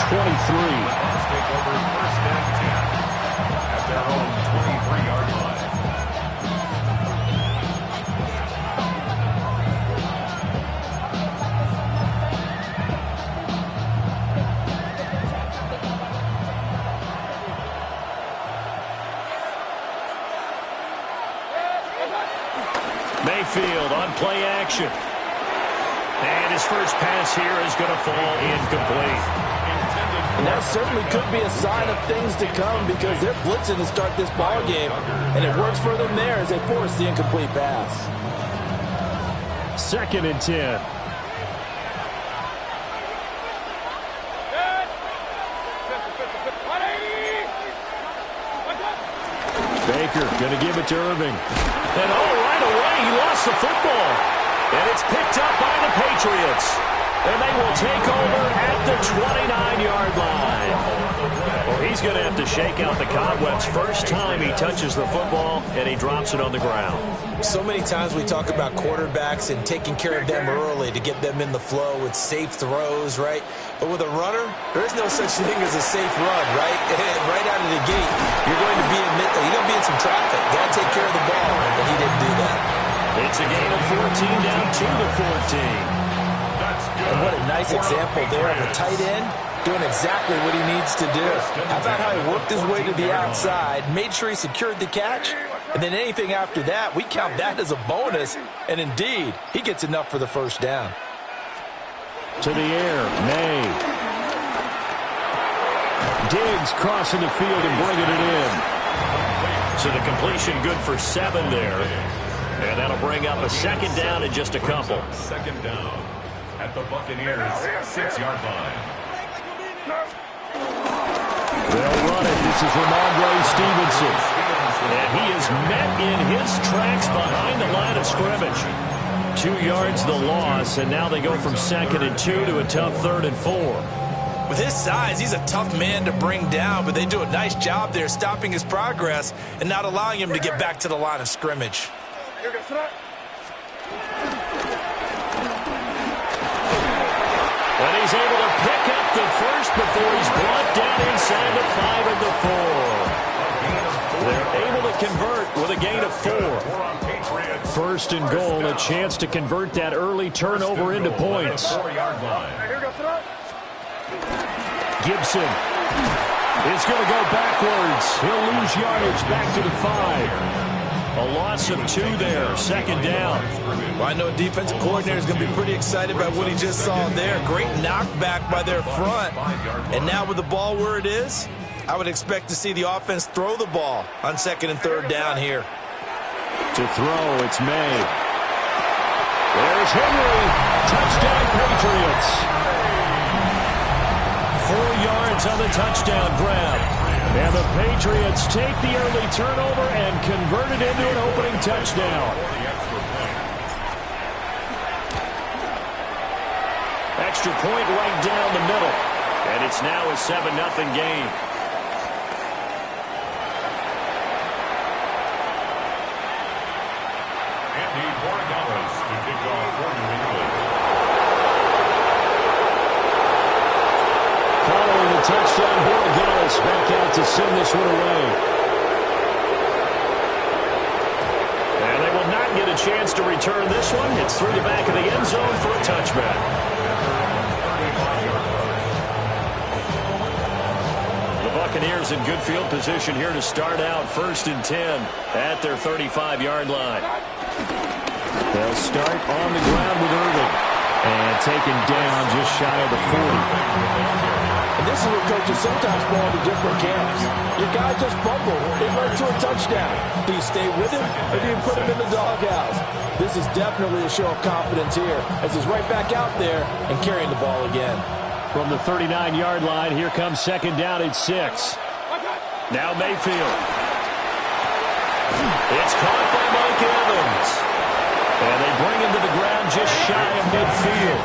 23. Take over first and 10 at their own 23-yard line. Mayfield on play action. And his first pass here is going to fall incomplete. And that certainly could be a sign of things to come because they're blitzing to start this ball game, and it works for them there as they force the incomplete pass. 2nd and 10. Baker going to give it to Irving. And right away, he lost the football. And it's picked up by the Patriots. And they will take over at the 29-yard line. Well, he's going to have to shake out the cobwebs first time he touches the football, and he drops it on the ground. So many times we talk about quarterbacks and taking care of them early to get them in the flow with safe throws, right? But with a runner, there is no such thing as a safe run, right? Right out of the gate, you're going to be in some traffic. Got to take care of the ball, and he didn't do that. It's a gain of 14 down to the 14. And what a nice example there of a tight end doing exactly what he needs to do. How about how he worked his way to the outside, made sure he secured the catch, and then anything after that, we count that as a bonus. And indeed, he gets enough for the first down. To the air, May. Diggs crossing the field and bringing it in. So the completion good for 7 there. And that'll bring up a 2nd down in just a couple. 2nd down at the Buccaneers' 6-yard line. They'll run it. This is Ramondre Stevenson. And he is met in his tracks behind the line of scrimmage. 2 yards the loss, and now they go from 2nd and 2 to a tough 3rd and 4. With his size, he's a tough man to bring down, but they do a nice job there stopping his progress and not allowing him to get back to the line of scrimmage. And he's able to pick up the first before he's brought down inside the 5 of the 4. They're able to convert with a gain of 4. 1st and goal, a chance to convert that early turnover into points. Gibson is going to go backwards. He'll lose yardage back to the 5. A loss of 2 there, 2nd down. Well, I know a defensive coordinator is going to be pretty excited about what he just saw there. Great knockback by their front. And now with the ball where it is, I would expect to see the offense throw the ball on 2nd and 3rd down here. To throw, it's May. There's Henry. Touchdown, Patriots. 4 yards on the touchdown grab. And the Patriots take the early turnover and convert it into an opening touchdown. Extra point right down the middle. And it's now a 7-0 game. Andy Borregales to kick off for New England. Following the touchdown, Borregales back out to send this one away. And they will not get a chance to return this one. It's through the back of the end zone for a touchback. The Buccaneers in good field position here to start out 1st and 10 at their 35-yard line. They'll start on the ground with Irving. And taken down just shy of the 40. And this is where coaches sometimes fall into different camps. Your guy just fumbled. It led to a touchdown. Do you stay with him or do you put him in the doghouse? This is definitely a show of confidence here as he's right back out there and carrying the ball again. From the 39-yard line, here comes 2nd down at 6. Now Mayfield. It's caught by Mike Evans. And they bring him to the ground just shy of midfield.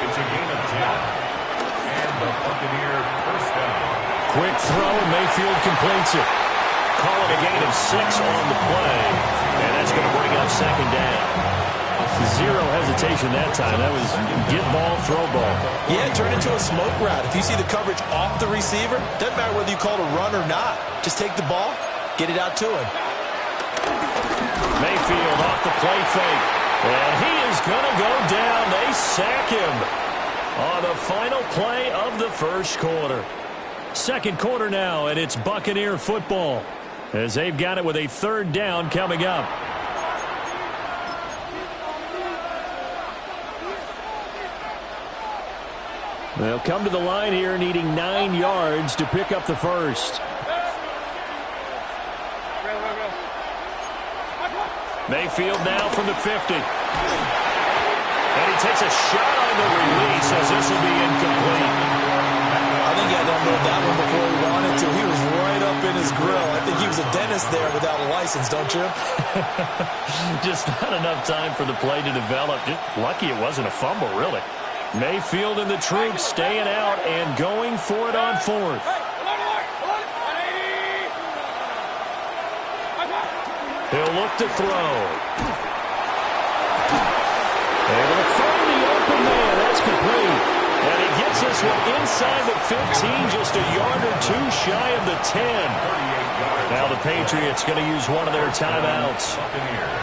It's a gain of 10. And the Buccaneer first down. Quick throw, Mayfield completes it. Call it a gain of 6 on the play. And that's going to bring up 2nd down. Zero hesitation that time. That was get ball, throw ball. Yeah, turn into a smoke route. If you see the coverage off the receiver, doesn't matter whether you call it a run or not. Just take the ball, get it out to him. Mayfield off the play fake. And he is going to go down. They sack him on the final play of the first quarter. Second quarter now, and it's Buccaneer football as they've got it with a third down coming up. They'll come to the line here needing 9 yards to pick up the first. Mayfield now from the 50. And he takes a shot on the release as this will be incomplete. I think he had to unload that one before he wanted to. He was right up in his grill. I think he was a dentist there without a license, don't you? Just not enough time for the play to develop. Just lucky it wasn't a fumble, really. Mayfield and the troops staying out and going for it on fourth. He'll look to throw. Able to find the open man. That's complete. And he gets this one inside the 15, just a yard or two shy of the 10. Now the Patriots going to use one of their timeouts.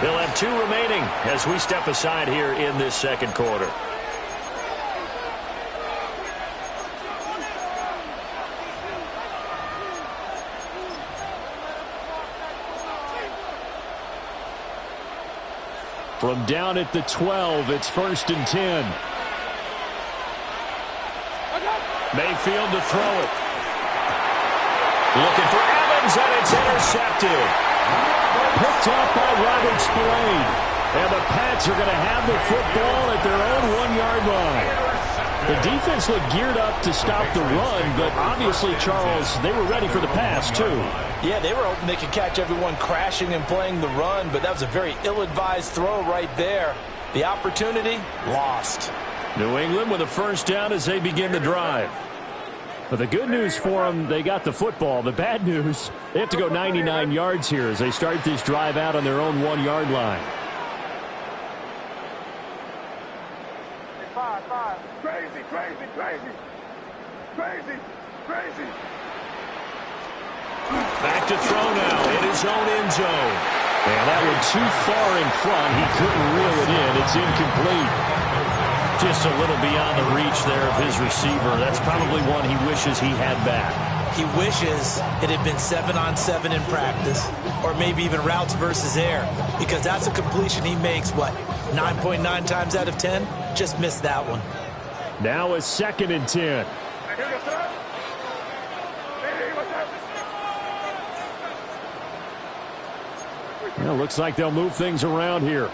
They'll have 2 remaining as we step aside here in this second quarter. From down at the 12, it's 1st and 10. Mayfield to throw it. Looking for Evans, and it's intercepted. Picked off by Robert Spillane. And the Pats are going to have the football at their own 1-yard line. The defense looked geared up to stop the run, but obviously, Charles, they were ready for the pass, too. Yeah, they were hoping they could catch everyone crashing and playing the run, but that was a very ill-advised throw right there. The opportunity, lost. New England with a first down as they begin the drive. But the good news for them, they got the football. The bad news, they have to go 99 yards here as they start this drive out on their own 1-yard line. Crazy, crazy, crazy. Crazy, crazy. Back to throw now in his own end zone. And that one too far in front. He couldn't reel it in. It's incomplete. Just a little beyond the reach there of his receiver. That's probably one he wishes he had back. He wishes it had been 7-on-7 in practice, or maybe even routes versus air, because that's a completion he makes, what, 9.9 times out of 10? Just missed that one. Now a 2nd and 10. Well, looks like they'll move things around here.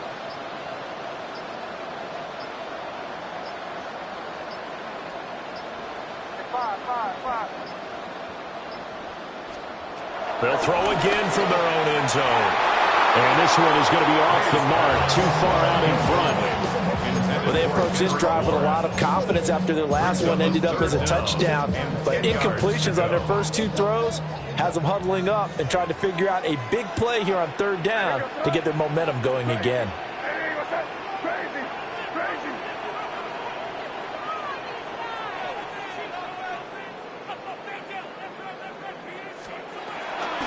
They'll throw again from their own end zone. And this one is going to be off the mark, too far out in front. Well, they approached this drive with a lot of confidence after their last one ended up as a touchdown. But incompletions on their first 2 throws has them huddling up and trying to figure out a big play here on 3rd down to get their momentum going again.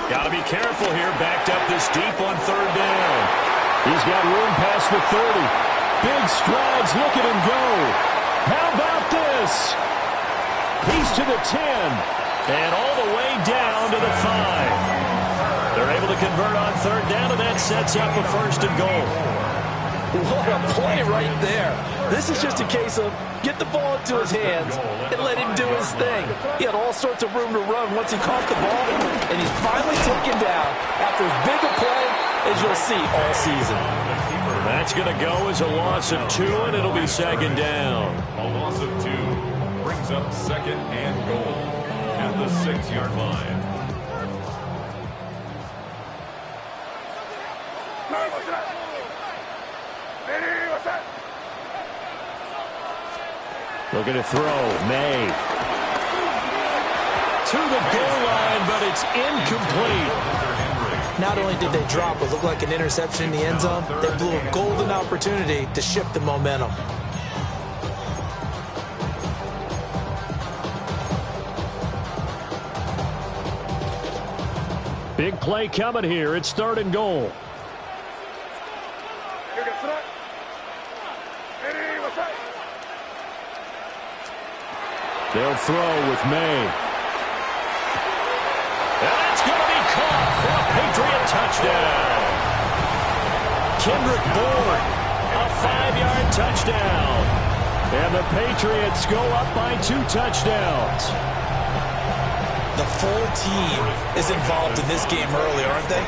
Got to be careful here, backed up this deep on 3rd down. He's got room past the 30. Big strides, look at him go. How about this? He's to the 10, and all the way down to the 5. They're able to convert on 3rd down, and that sets up a 1st and goal. What a play right there. This is just a case of get the ball into his hands and let him do his thing. He had all sorts of room to run once he caught the ball, and he's finally taken down after as big a play as you'll see all season. That's going to go as a loss of 2, and it'll be 2nd down. A loss of 2 brings up 2nd and goal at the 6-yard line. Looking to throw. May. To the goal line, but it's incomplete. Not only did they drop what looked like an interception in the end zone, they blew a golden opportunity to shift the momentum. Big play coming here. It's 3rd and goal. They'll throw with May. And it's going to be caught for a Patriot touchdown. Kendrick Bourne, a 5-yard touchdown. And the Patriots go up by 2 touchdowns. The full team is involved in this game early, aren't they?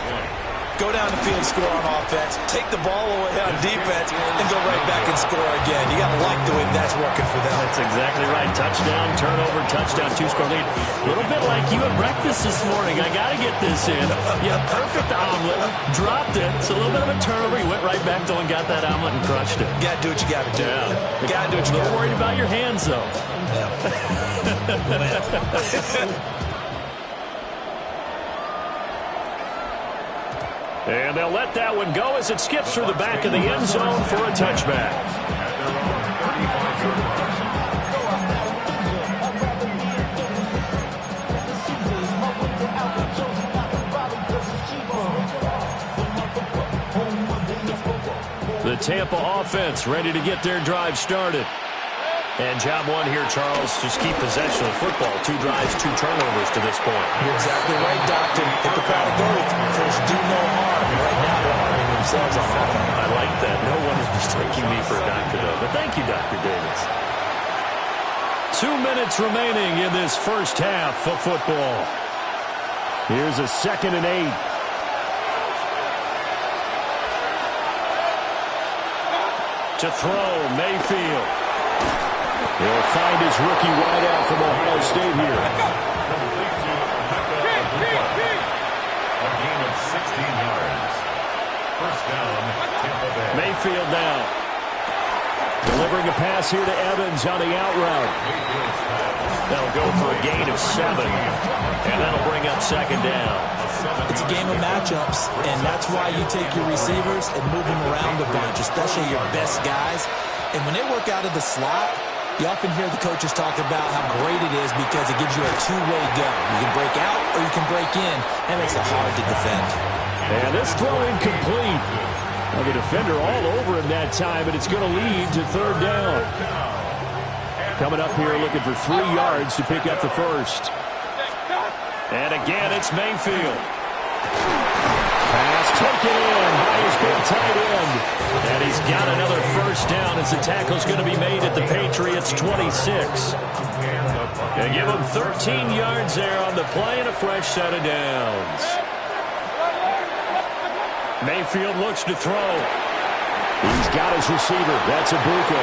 Go down the field, score on offense, take the ball away on defense, and go right back and score again. You got to like the way that's working for them. That's exactly right. Touchdown, turnover, touchdown, 2-score lead. A little bit like you at breakfast this morning. I got to get this in. You had a perfect omelet, dropped it. It's a little bit of a turnover. You went right back, though, and got that omelet and crushed it. You got to do what you got to do. Yeah. You got to do what you got to do. Don't worry about your hands, though. And they'll let that one go as it skips through the back of the end zone for a touchback. The Tampa offense ready to get their drive started. And job one here, Charles, just keep possession of the football. 2 drives, 2 turnovers to this point. You're exactly right, Doctor. Hippocratic oath. First, do no harm. Right now, they're harming themselves on offense. I like that. No one is mistaking me for a doctor, though. But thank you, Dr. Davis. 2 minutes remaining in this first half of football. Here's a 2nd and 8. To throw, Mayfield. He'll find his rookie wideout from Ohio State here. A gain of 16 yards. First down, Tampa Bay. Mayfield now. Delivering a pass here to Evans on the out route. That'll go for a gain of 7. And that'll bring up 2nd down. It's a game of matchups, and that's why you take your receivers and move them around a bunch, especially your best guys. And when they work out of the slot, you often hear the coaches talk about how great it is because it gives you a 2-way go. You can break out or you can break in. That makes it hard to defend. And this throw incomplete. Well, the defender all over him that time, and it's going to lead to 3rd down. Coming up here looking for 3 yards to pick up the first. And again, it's Mayfield. Pass taken in by his big tight end. And he's got another first down as the tackle's going to be made at the Patriots' 26. And give him 13 yards there on the play and a fresh set of downs. Mayfield looks to throw. He's got his receiver. That's Ibuka.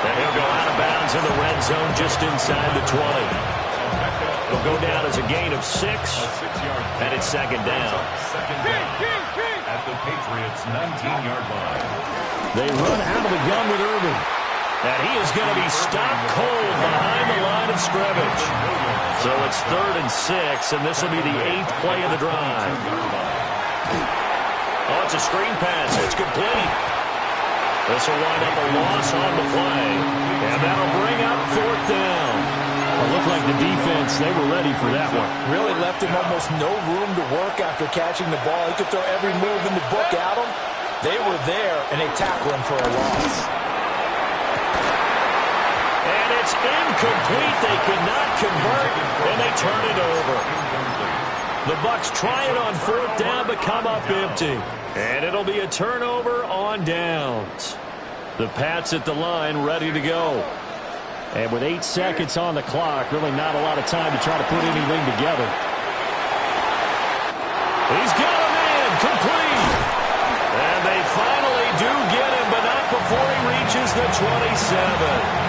And he'll go out of bounds in the red zone just inside the 20. It'll go down as a gain of 6, and it's 2nd down. At the Patriots' 19-yard line. They run out of the gun with Irvin. And he is going to be stopped cold behind the line of scrimmage. So it's 3rd and 6, and this will be the 8th play of the drive. Oh, it's a screen pass. It's complete. This will wind up a loss on the play. And that'll bring up 4th down. It looked like the defense, they were ready for that one. Really left him almost no room to work after catching the ball. He could throw every move in the book at him. They were there, and they tackled him for a loss. And it's incomplete. They could not convert, and they turn it over. The Bucs try it on 4th down, but come up empty. And it'll be a turnover on downs. The Pats at the line ready to go. And with 8 seconds on the clock, really not a lot of time to try to put anything together. He's got him in, complete. And they finally do get him, but not before he reaches the 27.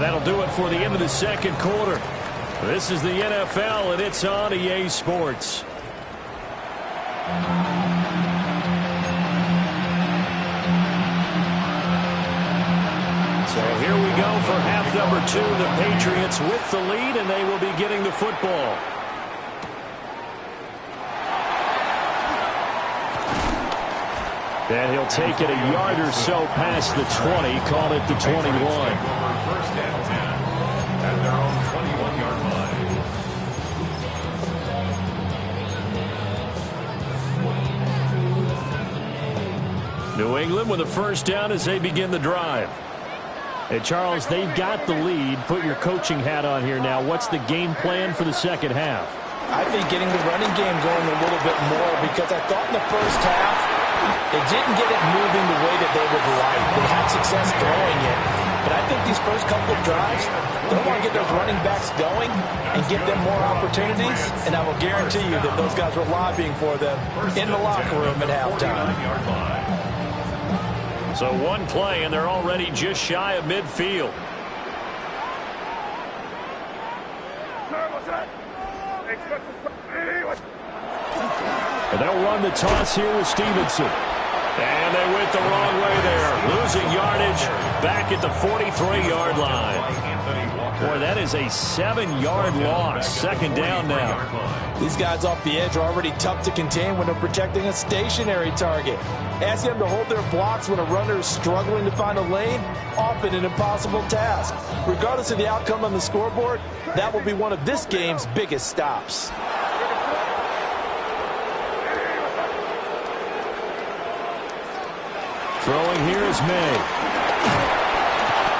That'll do it for the end of the 2nd quarter. This is the NFL, and it's on EA Sports. go for half number 2. The Patriots with the lead, and they will be getting the football. And he'll take it a yard or so past the 20, call it the 21. First and 10 at their own 21-yard line. New England with a first down as they begin the drive. Hey, Charles, they've got the lead. Put your coaching hat on here now. What's the game plan for the second half? I think getting the running game going a little bit more, because I thought in the first half they didn't get it moving the way that they would like. They had success throwing it. But I think these first couple of drives, they want to get those running backs going and give them more opportunities. And I will guarantee you that those guys were lobbying for them in the locker room at halftime. So one play, and they're already just shy of midfield. And they'll run the toss here with Stevenson. And they went the wrong way there. Losing yardage back at the 43-yard line. Boy, that is a 7-yard loss. Second down now. These guys off the edge are already tough to contain when they're protecting a stationary target. Asking them to hold their blocks when a runner is struggling to find a lane, often an impossible task. Regardless of the outcome on the scoreboard, that will be one of this game's biggest stops. Throwing here is May.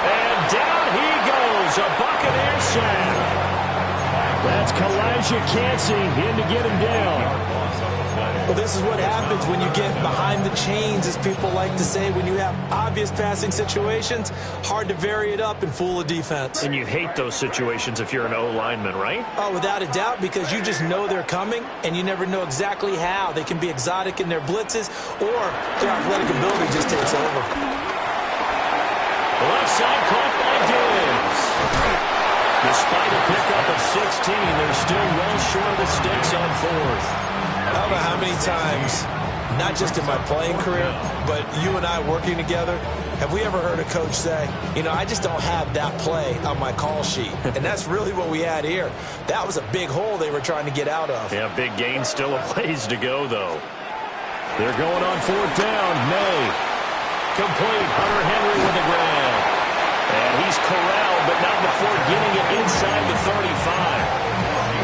And down he goes. A Buccaneer sack. That's Kalijah Cansey in to get him down. Well, this is what happens when you get behind the chains, as people like to say. When you have obvious passing situations, hard to vary it up and fool a defense. And you hate those situations if you're an O-lineman, right? Oh, without a doubt, because you just know they're coming, and you never know exactly how. They can be exotic in their blitzes, or their athletic ability just takes over. Left side caught by Diggs. Despite a pickup of 16, they're still well short of the sticks on fourth. I don't know how many times, not just in my playing career, but you and I working together, have we ever heard a coach say, you know, I just don't have that play on my call sheet. And that's really what we had here. That was a big hole they were trying to get out of. Yeah, big gain, still a ways to go, though. They're going on fourth down. May. Complete. Hunter Henry with the grab. And he's corralled, but not before getting it inside the 35.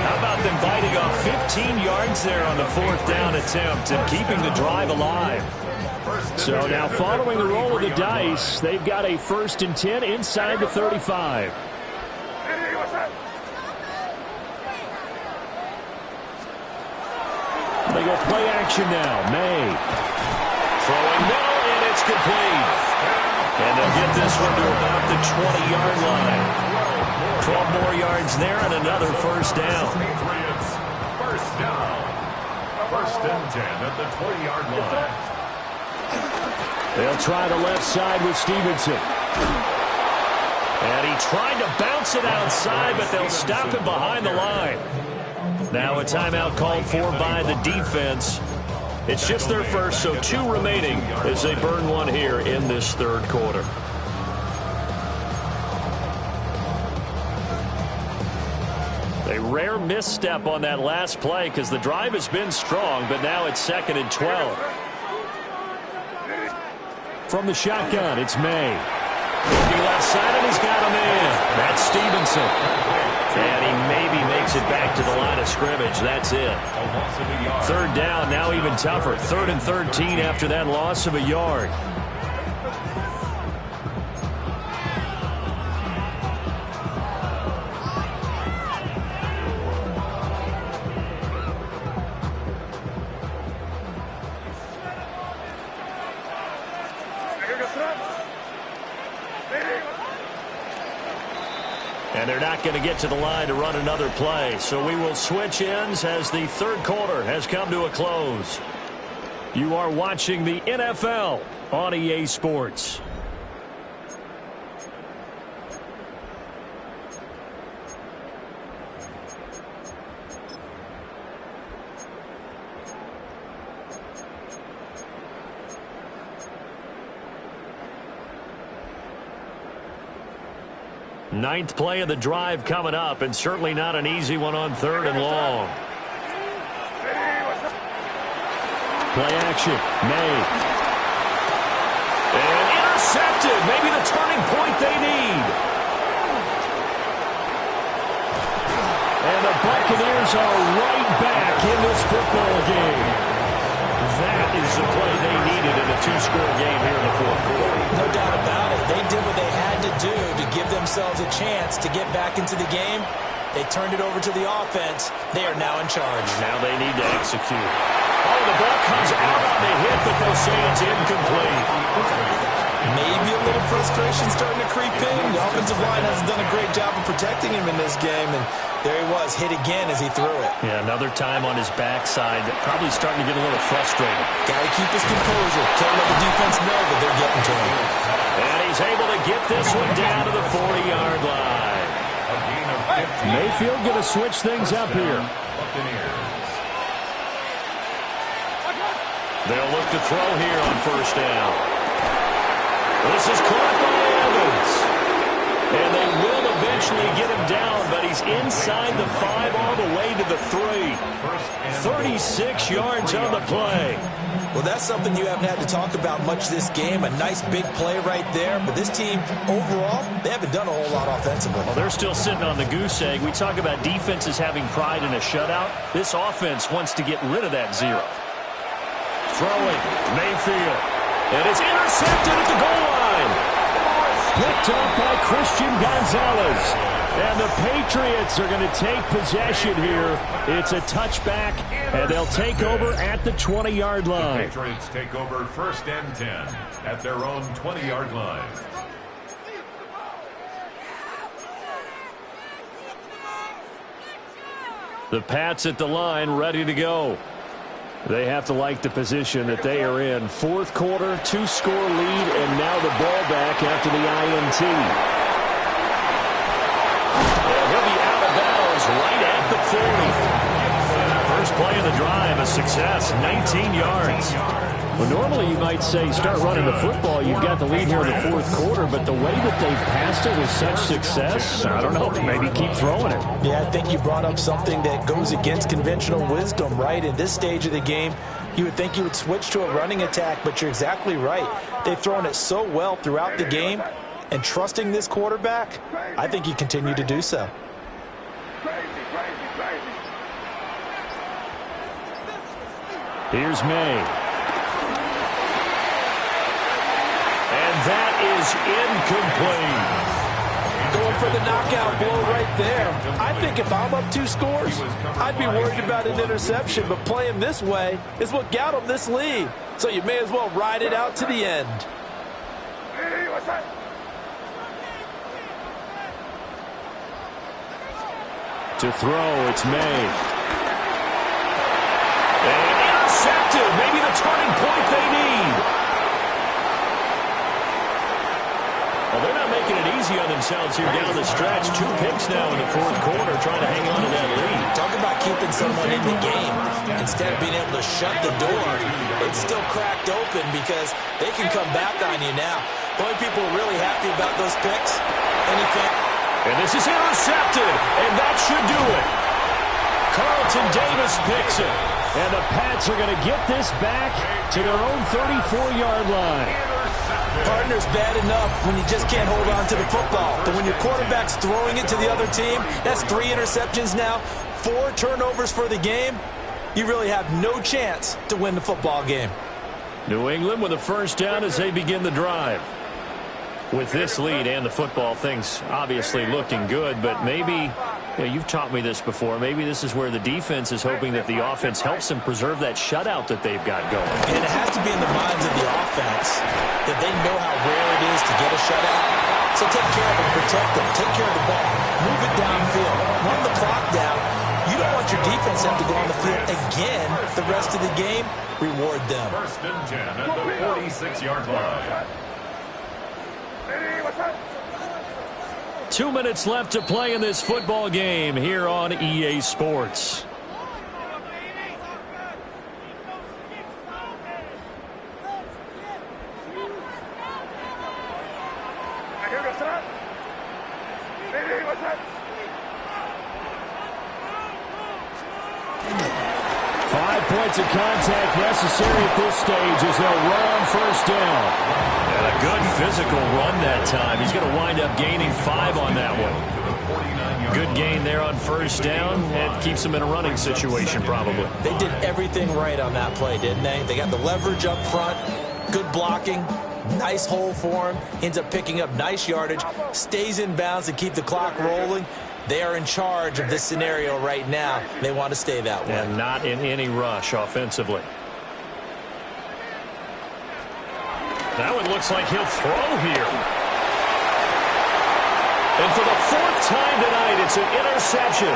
How about them biting off 15 yards there on the fourth down attempt and keeping the drive alive? So now following the roll of the dice, they've got a 1st and 10 inside the 35. They go play action now. May. Throwing middle, and it's complete. And they'll get this one to about the 20-yard line. 12 more yards there and another first down. First down. 1st and 10 at the 20-yard line. They'll try the left side with Stevenson. And he tried to bounce it outside, but they'll stop him behind the line. Now a timeout called for by the defense. It's just their first, so 2 remaining as they burn one here in this third quarter. A rare misstep on that last play because the drive has been strong, but now it's 2nd and 12. From the shotgun, it's May. Looking left side, and he's got him in. That's Stevenson. And he maybe makes it back to the line of scrimmage. That's it. 3rd down, now even tougher. 3rd and 13 after that loss of a yard. And they're not going to get to the line to run another play. So we will switch ends as the third quarter has come to a close. You are watching the NFL on EA Sports. Ninth play of the drive coming up, and certainly not an easy one on 3rd and long. Play action. May. And intercepted. Maybe the turning point they need. And the Buccaneers are right back in this football game. That is the play they needed in a 2-score game here in the 4th quarter. No doubt about it. They did what they had to do to give themselves a chance to get back into the game. They turned it over to the offense. They are now in charge. Now they need to execute. Oh, the ball comes out on the hit, but they'll say it's incomplete. Maybe a little frustration starting to creep in. The offensive line hasn't done a great job of protecting him in this game, and there he was, hit again as he threw it. Yeah, another time on his backside, probably starting to get a little frustrated. Got to keep his composure. Can't let the defense know that they're getting to him. And he's able to get this one down to the 40-yard line. Mayfield going to switch things up here. They'll look to throw here on 1st down. This is caught by Evans. And they will eventually get him down, but he's inside the 5 all the way to the 3. 36 yards on the play. Well, that's something you haven't had to talk about much this game. A nice big play right there. But this team, overall, they haven't done a whole lot offensively. Well, they're still sitting on the goose egg. We talk about defenses having pride in a shutout. This offense wants to get rid of that 0. Throwing, Mayfield. And it's intercepted at the goal line. Picked up by Christian Gonzalez. And the Patriots are going to take possession here. It's a touchback, and they'll take over at the 20-yard line. The Patriots take over 1st and 10 at their own 20-yard line. The Pats at the line, ready to go. They have to like the position that they are in. 4th quarter, 2-score lead, and now the ball back after the INT. And he'll be out of bounds right at the 40. First play of the drive, a success, 19 yards. Well, normally you might say start running the football. You've got the lead here in the 4th quarter, but the way that they've passed it with such success, I don't know, maybe keep throwing it. Yeah, I think you brought up something that goes against conventional wisdom, right? In this stage of the game, you would think you would switch to a running attack, but you're exactly right. They've thrown it so well throughout the game, and trusting this quarterback, I think you continue to do so. Here's May. That is incomplete. Going for the knockout blow right there. I think if I'm up 2 scores, I'd be worried about an interception, but playing this way is what got them this lead. So you may as well ride it out to the end. To throw, it's May. And intercepted. Maybe the turning point they need. Well, they're not making it easy on themselves here down the stretch. 2 picks now in the 4th quarter, trying to hang on to that lead. Talk about keeping someone in the game. Instead of being able to shut the door, it's still cracked open because they can come back on you now. The only people really happy about those picks, anything. And this is intercepted, and that should do it. Carlton Davis picks it. And the Pats are going to get this back to their own 34-yard line. Partner's bad enough when you just can't hold on to the football. But when your quarterback's throwing it to the other team, that's 3 interceptions now, 4 turnovers for the game. You really have no chance to win the football game. New England with a 1st down as they begin the drive. With this lead and the football, things obviously looking good, but maybe, you've taught me this before, maybe this is where the defense is hoping that the offense helps them preserve that shutout that they've got going. And it has to be in the minds of the offense that they know how rare it is to get a shutout. So take care of them, protect them, take care of the ball, move it downfield, run the clock down. You don't want your defense to have to go on the field again the rest of the game. Reward them. 1st and 10 at the 46-yard line. 2 minutes left to play in this football game here on EA Sports. points of contact necessary at this stage as they'll run on first down. And a good physical run that time. He's going to wind up gaining 5 on that one. Good gain there on first down, and keeps them in a running situation probably. They did everything right on that play, didn't they? They got the leverage up front, good blocking, nice hole for him, ends up picking up nice yardage, stays in bounds to keep the clock rolling. They are in charge of this scenario right now. They want to stay that way. And not in any rush offensively. That one looks like he'll throw here. And for the 4th time tonight, it's an interception.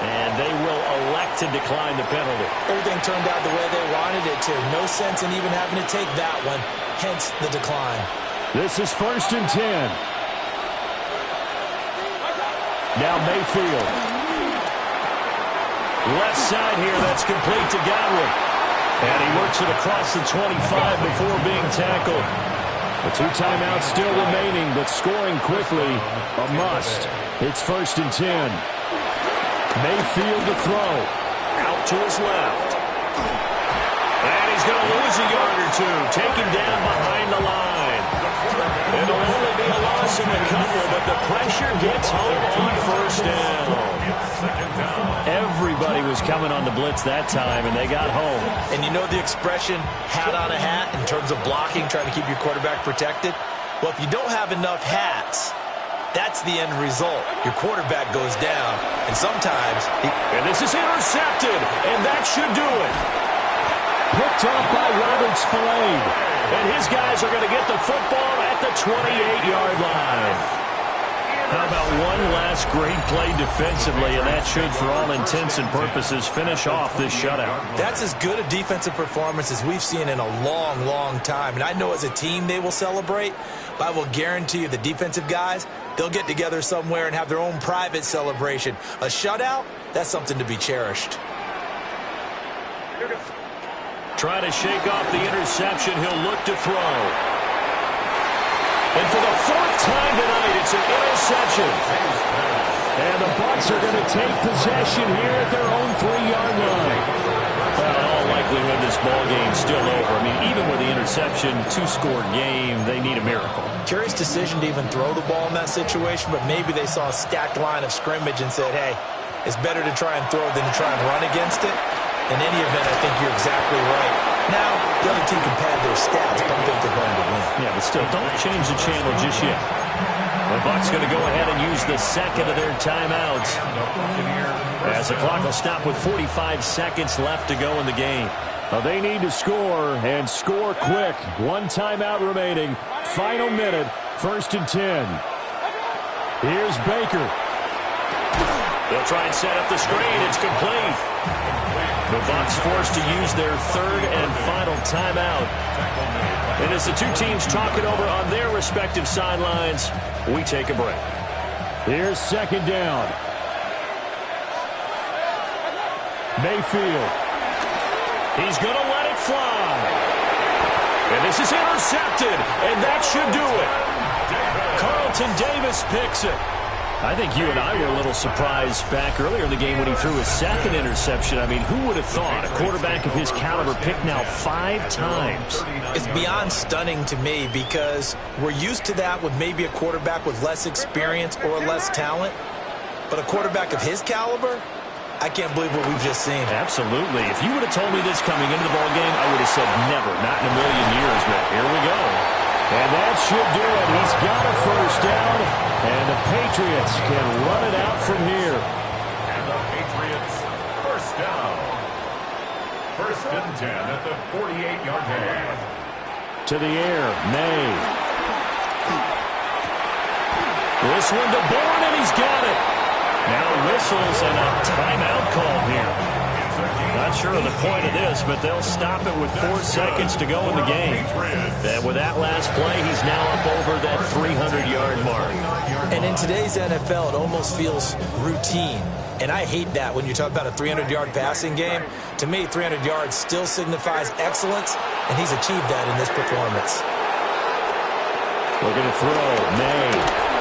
And they will elect to decline the penalty. Everything turned out the way they wanted it to. No sense in even having to take that one, hence the decline. This is 1st and 10. Now Mayfield. Left side here, that's complete to Godwin. And he works it across the 25 before being tackled. The 2 timeouts still remaining, but scoring quickly, a must. It's 1st and 10. Mayfield to throw. Out to his left. And he's going to lose a yard or 2. Taken down behind the line. It'll only be a loss in the couple, but the pressure gets home on first down. Everybody was coming on the blitz that time, and they got home. And you know the expression, hat on a hat, in terms of blocking, trying to keep your quarterback protected? Well, if you don't have enough hats, that's the end result. Your quarterback goes down, and sometimes... And this is intercepted, and that should do it. Picked up by Robert Spillane. And his guys are going to get the football at the 28-yard line. How about one last great play defensively, and that should, for all intents and purposes, finish off this shutout. That's as good a defensive performance as we've seen in a long, long time. And I know as a team they will celebrate, but I will guarantee you the defensive guys, they'll get together somewhere and have their own private celebration. A shutout, that's something to be cherished. Trying to shake off the interception. He'll look to throw. And for the 4th time tonight, it's an interception. And the Bucs are going to take possession here at their own 3-yard line. Well, in all likelihood, this ball game's still over. I mean, even with the interception, 2-score game, they need a miracle. Curious decision to even throw the ball in that situation, but maybe they saw a stacked line of scrimmage and said, hey, it's better to try and throw than to try and run against it. In any event, I think you're exactly right. Now, the other team can pad their stats, but I don't think they're going to win. Yeah, but still, don't change the channel just yet. The Bucs going to go ahead and use the second of their timeouts, as the clock will stop with 45 seconds left to go in the game. They need to score, and score quick. 1 timeout remaining. Final minute, 1st and 10. Here's Baker. They'll try and set up the screen. It's complete. The Bucs forced to use their 3rd and final timeout. And as the 2 teams talk it over on their respective sidelines, we take a break. Here's 2nd down. Mayfield. He's going to let it fly. And this is intercepted, and that should do it. Carlton Davis picks it. I think you and I were a little surprised back earlier in the game when he threw his 2nd interception. I mean, who would have thought a quarterback of his caliber picked now 5 times? It's beyond stunning to me because we're used to that with maybe a quarterback with less experience or less talent. But a quarterback of his caliber, I can't believe what we've just seen. Absolutely. If you would have told me this coming into the ballgame, I would have said never, not in a million years. But here we go. And that should do it. He's got a 1st down, and the Patriots can run it out from here. And the Patriots, 1st down. 1st and 10 at the 48-yard line. To the air, May. This one to Bourne, and he's got it. Now whistles and a timeout call here. Not sure of the point of this, but they'll stop it with 4 seconds to go in the game. And with that last play, he's now up over that 300-yard mark. And in today's NFL, it almost feels routine. And I hate that when you talk about a 300-yard passing game. To me, 300 yards still signifies excellence, and he's achieved that in this performance. Looking to throw, May.